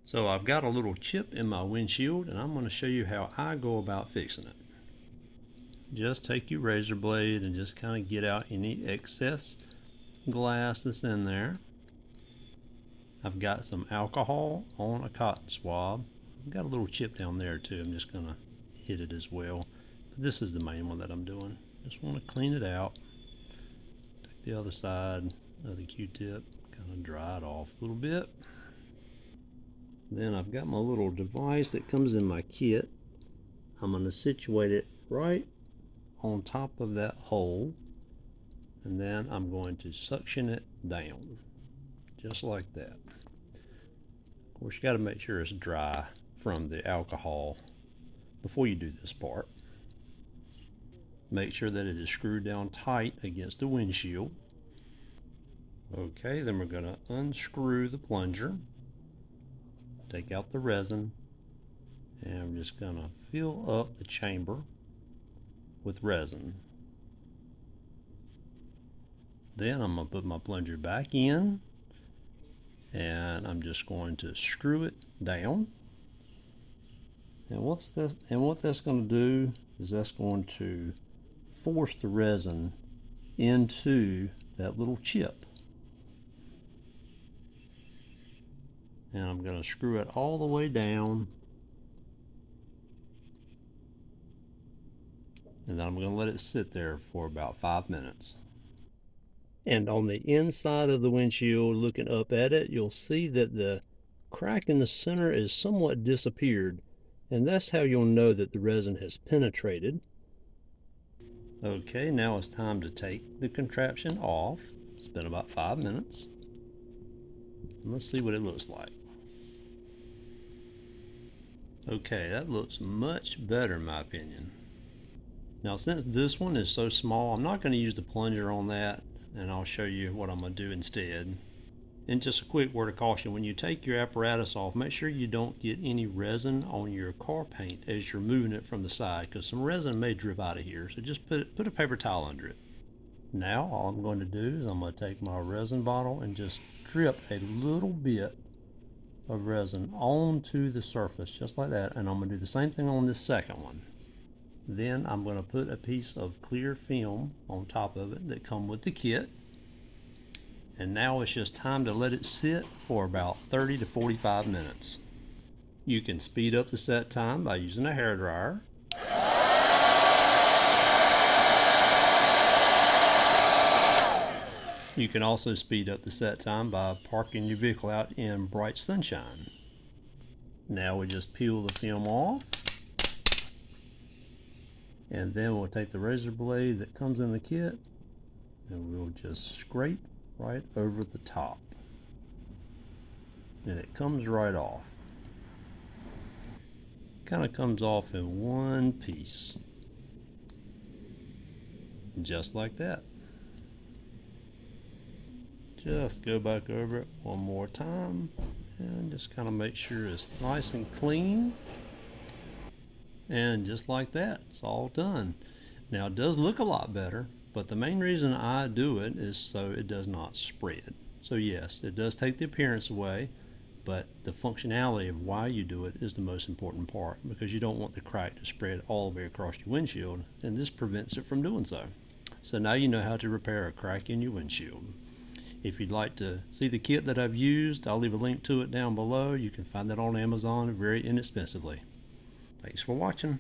So I've got a little chip in my windshield, and I'm going to show you how I go about fixing it. Just take your razor blade and just kind of get out any excess glass that's in there. I've got some alcohol on a cotton swab. I've got a little chip down there too. I'm just going to hit it as well. But this is the main one that I'm doing. Just want to clean it out. Take the other side of the Q-tip, kind of dry it off a little bit. Then I've got my little device that comes in my kit. I'm going to situate it right on top of that hole, and then I'm going to suction it down just like that. Of course, you got to make sure it's dry from the alcohol before you do this part. Make sure that it is screwed down tight against the windshield. Okay, then we're going to unscrew the plunger, take out the resin, and I'm just going to fill up the chamber with resin. Then I'm going to put my plunger back in, and I'm just going to screw it down. And what that's going to do is that's going to force the resin into that little chip. And I'm going to screw it all the way down, and then I'm going to let it sit there for about 5 minutes. And on the inside of the windshield, looking up at it, you'll see that the crack in the center is somewhat disappeared, and that's how you'll know that the resin has penetrated. Okay, now it's time to take the contraption off. It's been about 5 minutes. Let's see what it looks like. Okay, that looks much better in my opinion. Now, since this one is so small, I'm not going to use the plunger on that, and I'll show you what I'm going to do instead. And just a quick word of caution, when you take your apparatus off, make sure you don't get any resin on your car paint as you're moving it from the side, because some resin may drip out of here, so just put a paper towel under it. Now all I'm going to do is I'm going to take my resin bottle and just drip a little bit of resin onto the surface, just like that, and I'm going to do the same thing on this second one. Then I'm going to put a piece of clear film on top of it that come with the kit. And now it's just time to let it sit for about 30 to 45 minutes. You can speed up the set time by using a hairdryer. You can also speed up the set time by parking your vehicle out in bright sunshine. Now we just peel the film off, and then we'll take the razor blade that comes in the kit and we'll just scrape right over the top, and it comes right off. Kind of comes off in one piece, just like that. Just go back over it one more time and just kind of make sure it's nice and clean, and just like that, it's all done. Now it does look a lot better, but the main reason I do it is so it does not spread. So yes, it does take the appearance away, but the functionality of why you do it is the most important part, because you don't want the crack to spread all the way across your windshield, and this prevents it from doing so. So now you know how to repair a crack in your windshield. If you'd like to see the kit that I've used, I'll leave a link to it down below. You can find that on Amazon very inexpensively. Thanks for watching.